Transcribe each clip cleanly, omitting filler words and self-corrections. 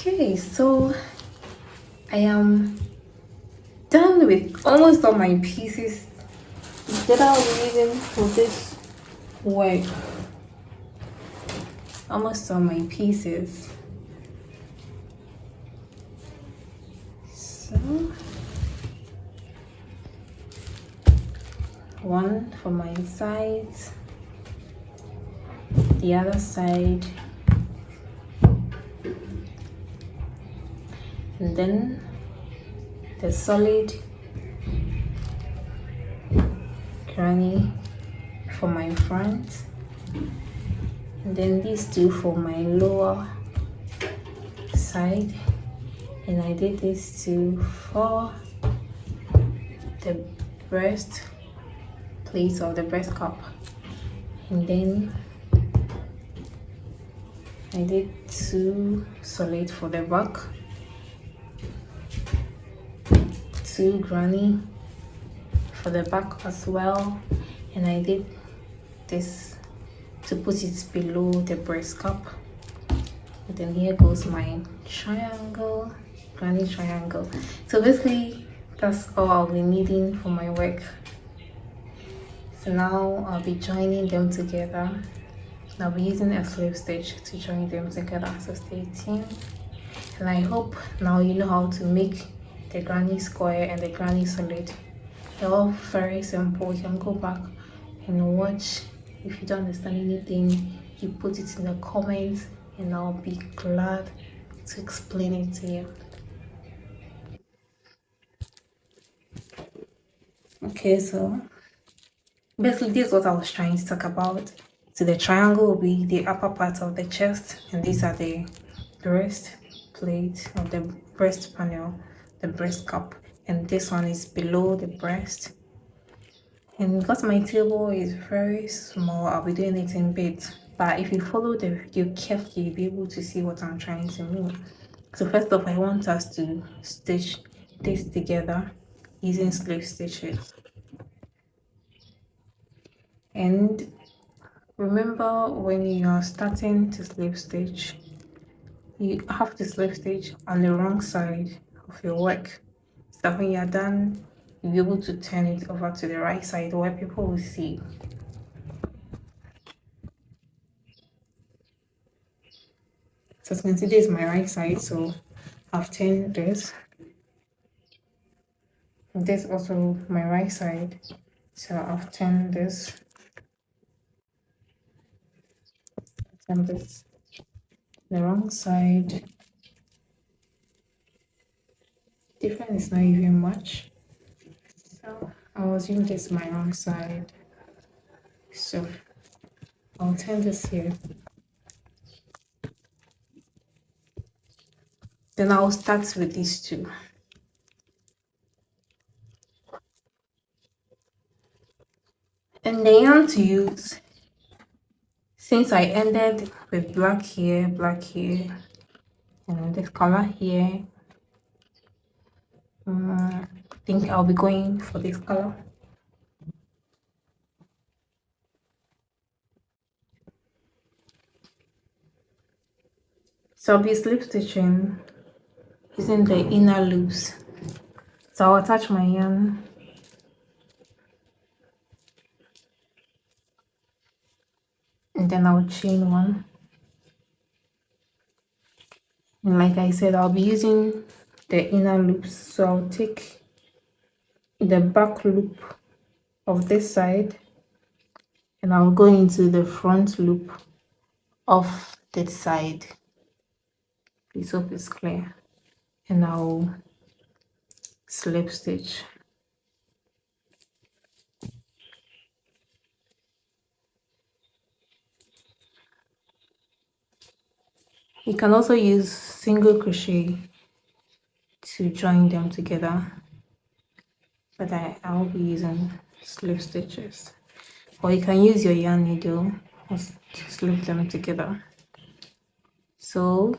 Okay, so I am done with almost all my pieces that I'll be using for this work. Almost all my pieces. So one for my sides, the other side, and then the solid granny for my front, and then these two for my lower side, and I did this too for the breast plate or the breast cup, and then I did two solid for the back, two granny for the back as well, and I did this to put it below the breast cup. And then here goes my triangle, granny triangle. So basically that's all I'll be needing for my work. So now I'll be joining them together. I'll be using a slip stitch to join them together, so stay tuned. And I hope now you know how to make the granny square and the granny solid. They're all very simple. You can go back and watch. If you don't understand anything, you put it in the comments and I'll be glad to explain it to you. Okay, so basically this is what I was trying to talk about. So the triangle will be the upper part of the chest, and these are the breast plate or the breast panel, the breast cup, and this one is below the breast. And because my table is very small, I'll be doing it in bits, but if you follow the video carefully, you'll be able to see what I'm trying to mean. So first off, I want us to stitch this together using slip stitches. And remember, when you are starting to slip stitch, you have to slip stitch on the wrong side of your work, so that when you're done, you'll be able to turn it over to the right side where people will see. So as you can see, this is my right side, so I've turned this. This is also my right side, so I've turned this. Turn this the wrong side. Difference is not even much. So I'll assume this is my wrong side. So I'll turn this here. Then I'll start with these two. And the yarn to use, since I ended with black here, and this color here, I think I'll be going for this color. So I'll be slip stitching using the inner loops. So I'll attach my yarn and then I'll chain one. And like I said, I'll be using the inner loops. So I'll take the back loop of this side and I'll go into the front loop of this side. Please hope it's clear. And I'll slip stitch. You can also use single crochet to join them together, but I'll be using slip stitches, or you can use your yarn needle to slip them together. So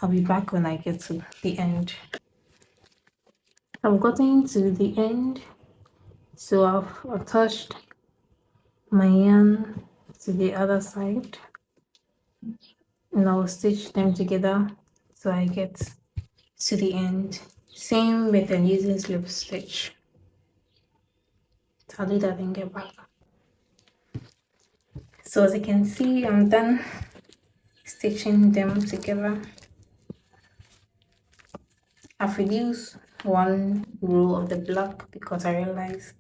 I'll be back when I get to the end. I've gotten to the end, so I've attached my yarn to the other side, and I'll stitch them together so I get to the end. Same method using slip stitch. So I'll do that and get back. So as you can see, I'm done stitching them together. I've reduced one row of the block because I realized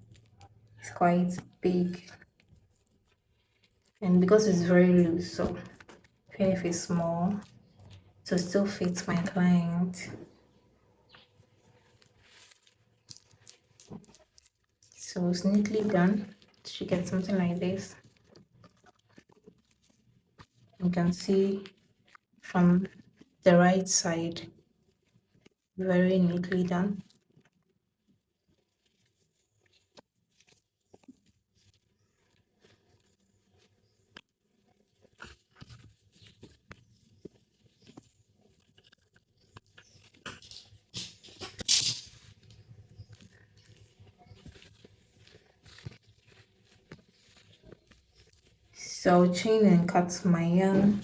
it's quite big and because it's very loose, so even if it's small, to still fit my client. So it's neatly done. She gets something like this. You can see from the right side, very neatly done. So I'll chain and cut my yarn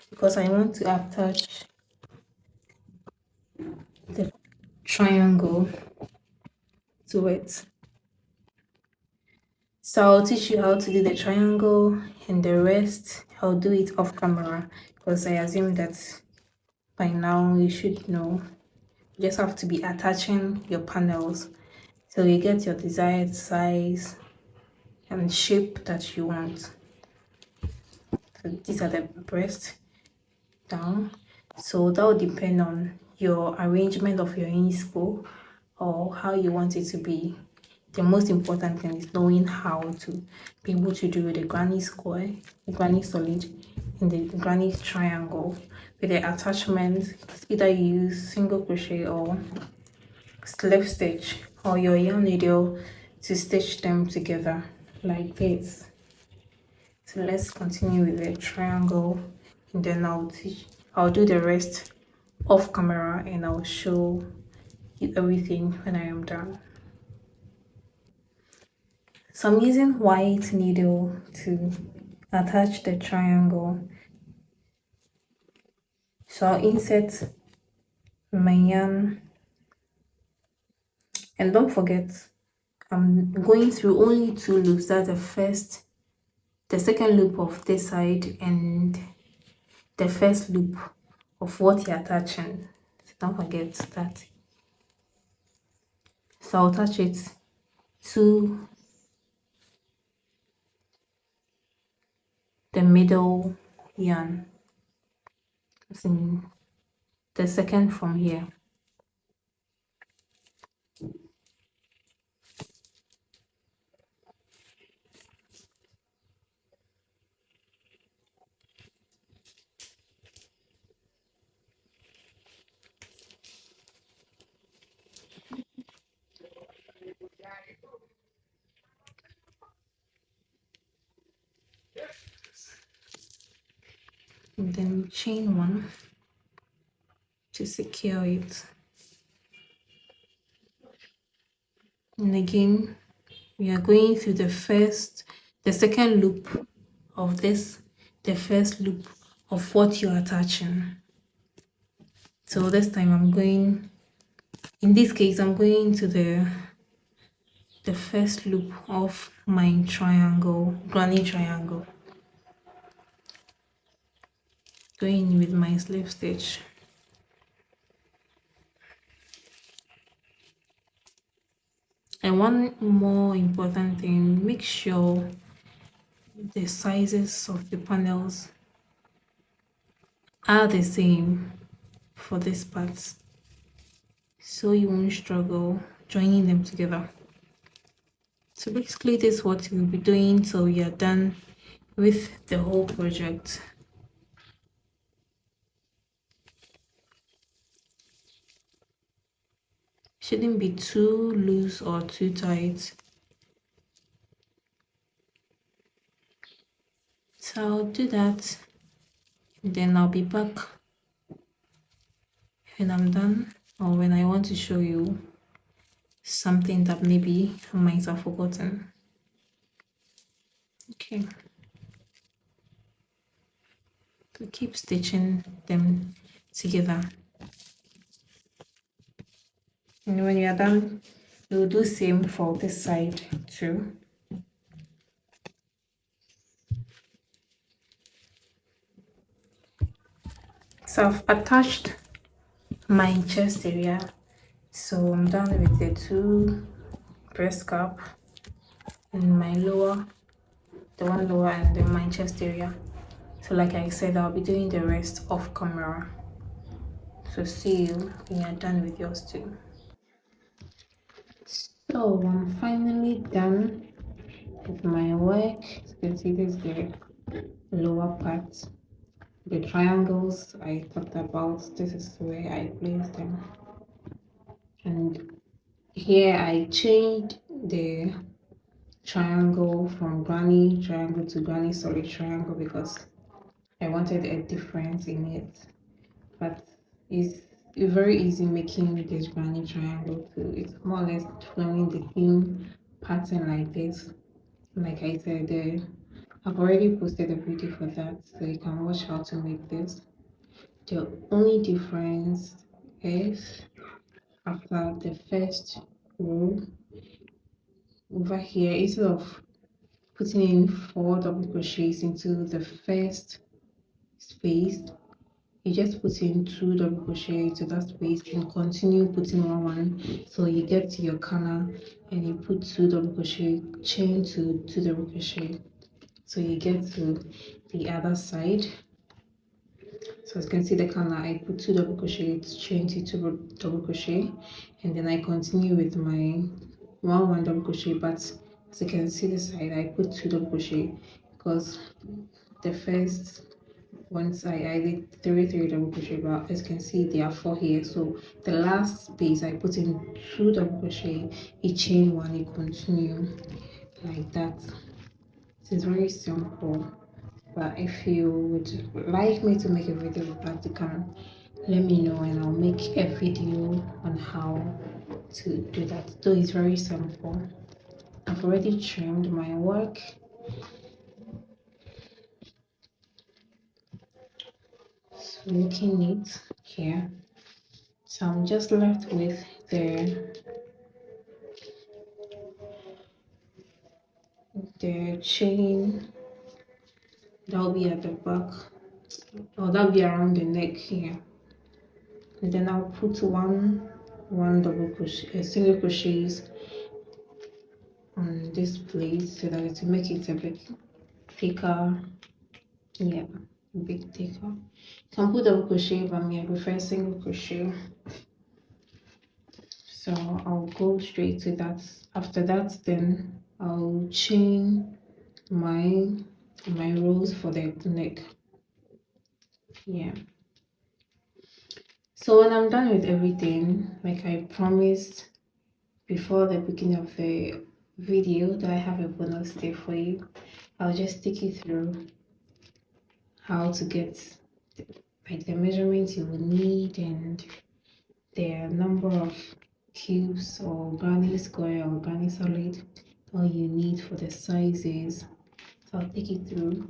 because I want to attach the triangle to it. So I'll teach you how to do the triangle and the rest I'll do it off camera because I assume that by now you should know. You just have to be attaching your panels so you get your desired size and shape that you want. So these are the breast down. So that will depend on your arrangement of your inspo or how you want it to be. The most important thing is knowing how to be able to do the granny square, the granny solid, and the granny triangle with the attachment. Either you use single crochet or slip stitch or your yarn needle to stitch them together like this. So let's continue with the triangle and then I'll do the rest off camera and I'll show you everything when I am done. So I'm using white needle to attach the triangle. So I'll insert my yarn and don't forget I'm going through only 2 loops. That's the second loop of this side and the first loop of what you're attaching. So don't forget that. So I'll attach it to the middle yarn. It's in the second from here. And then chain 1 to secure it. And again, we are going through the second loop of this, the first loop of what you're attaching. So this time in this case, I'm going to the first loop of my triangle, granny triangle. Going with my slip stitch. And one more important thing, make sure the sizes of the panels are the same for this part, so you won't struggle joining them together. So basically this is what we'll be doing till we are done with the whole project. Shouldn't be too loose or too tight. So I'll do that, and then I'll be back when I'm done or when I want to show you something that maybe I might have forgotten. Okay. to keep stitching them together. And when you're done, you'll do same for this side too. So I've attached my chest area, so I'm done with the two breast cup and my lower, the one lower, and then my chest area. So like I said, I'll be doing the rest off camera. So see you when you're done with yours too. So I'm finally done with my work. As you can see, this is the lower part. The triangles I talked about, this is where I placed them. And here I changed the triangle from granny triangle to granny solid triangle because I wanted a difference in it. But it's very easy making this granny triangle too. It's more or less following the theme pattern like this. Like I said, I've already posted a video for that, so you can watch how to make this. The only difference is after the first row over here, instead of putting in 4 double crochets into the first space, you just put in 2 double crochet into that space and continue putting one, so you get to your corner and you put 2 double crochet, chain to 2 double crochet, so you get to the other side. So as you can see the corner, I put 2 double crochet, chain to 2 double crochet, and then I continue with my 1 double crochet. But as you can see the side, I put 2 double crochet because the first once I did 3 double crochet, but as you can see there are 4 here. So the last space I put in 2 double crochet, you chain 1, you continue like that. It is very simple. But if you would like me to make a video with practical, let me know and I'll make a video on how to do that. Though it's very simple. I've already trimmed my work. It's looking neat here. So I'm just left with the chain that'll be at the back, or that'll be around the neck here. And then I'll put one double crochet, single crochets on this place so that it will make it a bit thicker. Yeah, a bit thicker. You can put double crochet, but me I prefer single crochet. So I'll go straight to that. After that, then I'll chain my rows for the neck. Yeah. So when I'm done with everything, like I promised before the beginning of the video that I have a bonus tip for you, I'll just take you through how to get like the measurements you will need and the number of cubes or granny square or granny solid all you need for the sizes. So I'll take you through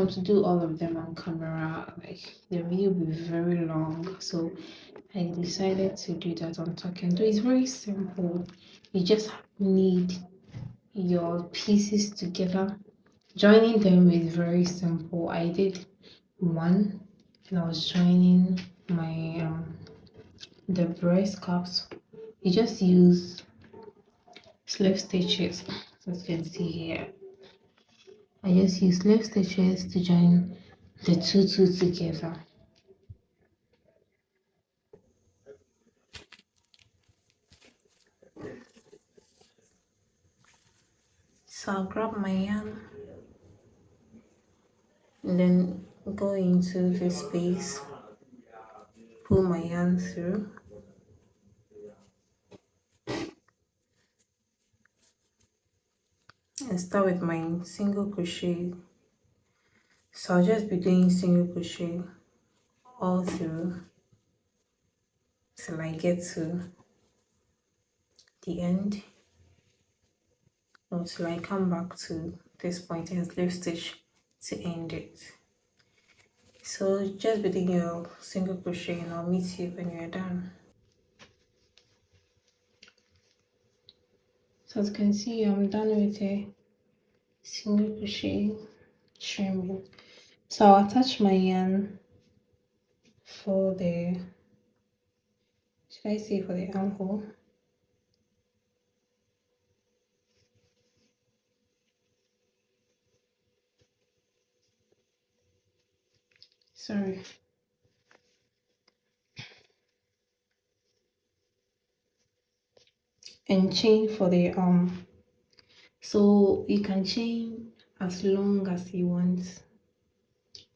to do all of them on camera. Like the video will be very long, so I decided to do that on talking. Though it's very simple, you just need your pieces together. Joining them is very simple. I did one and I was joining my the breast cups. You just use slip stitches, as you can see here. I just use slip stitches to join the two together. So I'll grab my yarn and then go into this space, pull my yarn through, and start with my single crochet. So I'll just be doing single crochet all through till I get to the end. until I come back to this point and slip stitch to end it. So just begin your single crochet and I'll meet you when you're done. So as you can see, I'm done with a single crochet trimming. So I'll attach my yarn for the, should I say for the armhole? Sorry. And chain for the so you can chain as long as you want.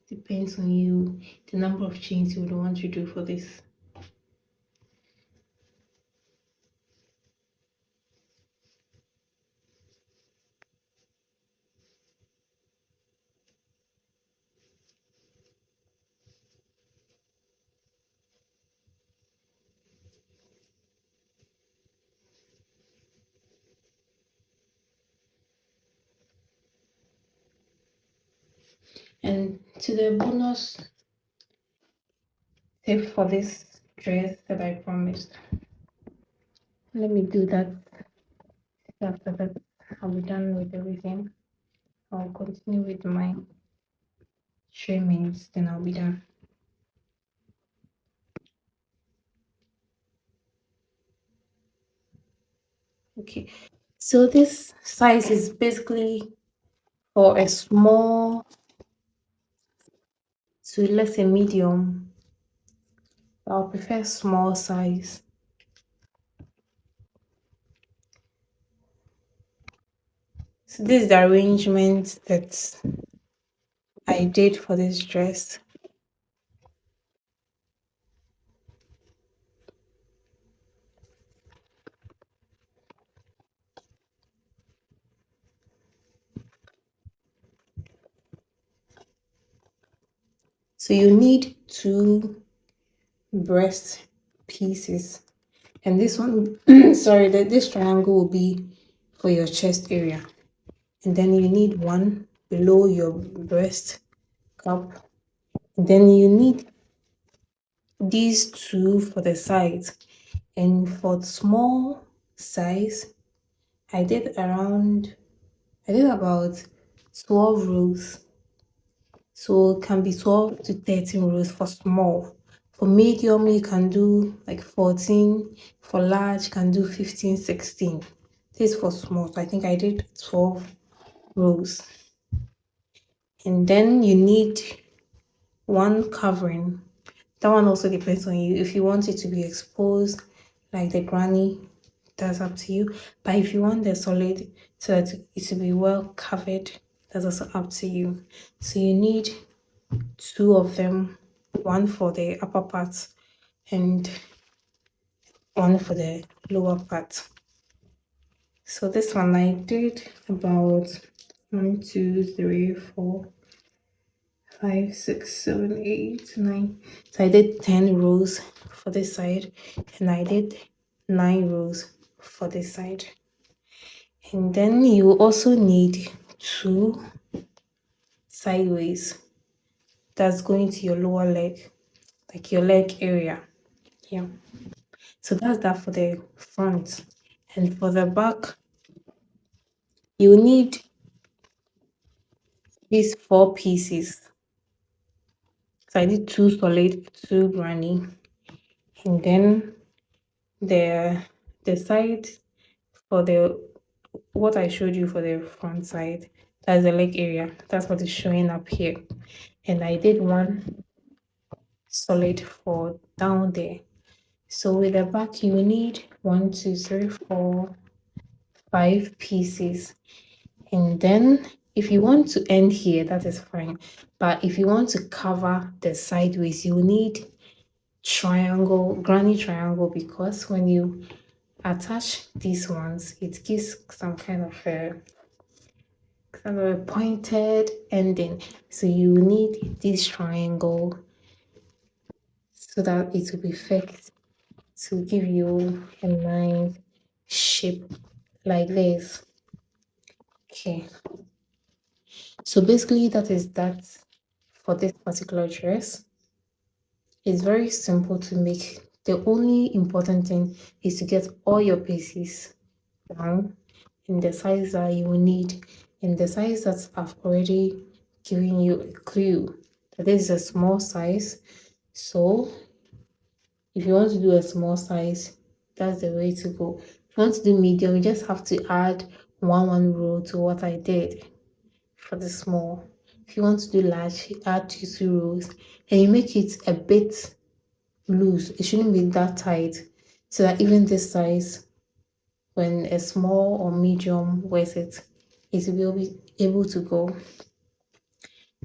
Depends on you, the number of chains you would want to do for this. And to the bonus tip for this dress that I promised, let me do that. After that, I'll be done with everything. I'll continue with my trimmings, then I'll be done. Okay, so this size is basically for a small to let's say medium. I'll prefer small size. So this is the arrangement that I did for this dress. So you need two breast pieces, and this one sorry, that this triangle will be for your chest area, and then you need one below your breast cup, and then you need these two for the sides. And for small size, I did about 12 rows, so it can be 12 to 13 rows for small. For medium you can do like 14, for large you can do 15, 16. This is for small, so I think I did 12 rows. And then you need one covering. That one also depends on you. If you want it to be exposed like the granny, that's up to you. But if you want the solid so that it will be well covered, that's also up to you. So you need two of them, one for the upper part and one for the lower part. So this one I did about 1, 2, 3, 4, 5, 6, 7, 8, 9. So I did 10 rows for this side and I did 9 rows for this side. And then you also need two sideways that's going to your lower leg, like your leg area. Yeah. So that's that for the front. And for the back, you need these 4 pieces. So I did 2 solid, 2 granny, and then the side for the what I showed you for the front side, that's the leg area. That's what is showing up here. And I did one solid for down there. So with the back, you need 1, 2, 3, 4, 5 pieces. And then if you want to end here, that is fine. But if you want to cover the sideways, you need triangle, granny triangle, because when you attach these ones, it gives some kind of a pointed ending. So you need this triangle so that it will be fixed to give you a nice shape like this. Okay, so basically that is that for this particular dress. It's very simple to make. The only important thing is to get all your pieces down in the size that you will need, in the size that I've already given you a clue that this is a small size. So if you want to do a small size, that's the way to go. If you want to do medium, you just have to add one row to what I did for the small. If you want to do large, you add two rows and you make it a bit loose. It shouldn't be that tight, so that even this size, when a small or medium wears it, it will be able to go.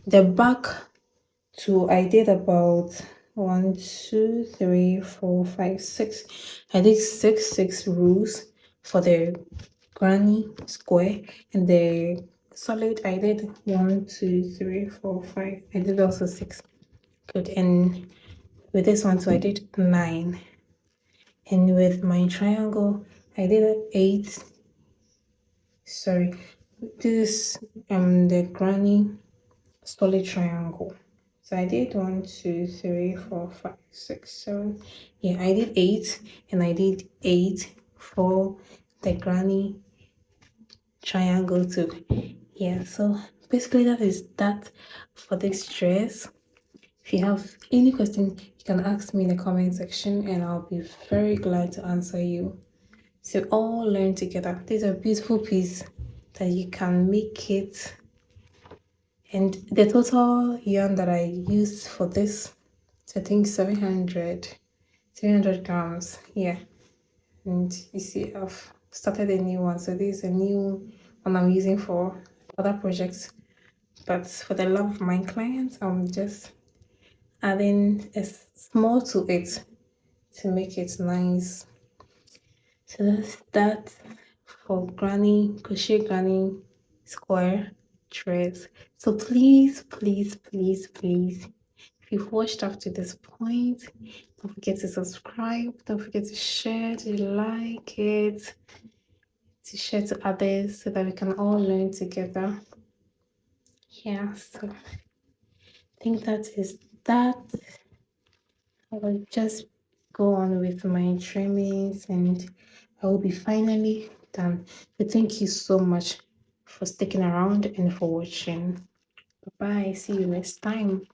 The back too, I did about 1, 2, 3, 4, 5, 6. I did six rows for the granny square, and the solid I did 1, 2, 3, 4, 5. I did also 6. Good. And with this one too, I did 9. And with my triangle, I did 8. Sorry, this the granny solid triangle. So I did 1, 2, 3, 4, 5, 6, 7. Yeah, I did 8, and I did 8 for the granny triangle too. Yeah, so basically that is that for this dress. If you have any question, you can ask me in the comment section and I'll be very glad to answer you. So all learn together. This is a beautiful piece that you can make it. And the total yarn that I used for this, I think 700 grams. Yeah. And you see, I've started a new one. So this is a new one I'm using for other projects. But for the love of my clients, I'm just adding a small to it to make it nice. So that's that for granny crochet granny square dress. So please, if you've watched up to this point, don't forget to subscribe, don't forget to share, to like it, to share to others so that we can all learn together. Yeah, so I think that is that. I will just go on with my trimmings and I will be finally done. But thank you so much for sticking around and for watching. Bye bye. See you next time.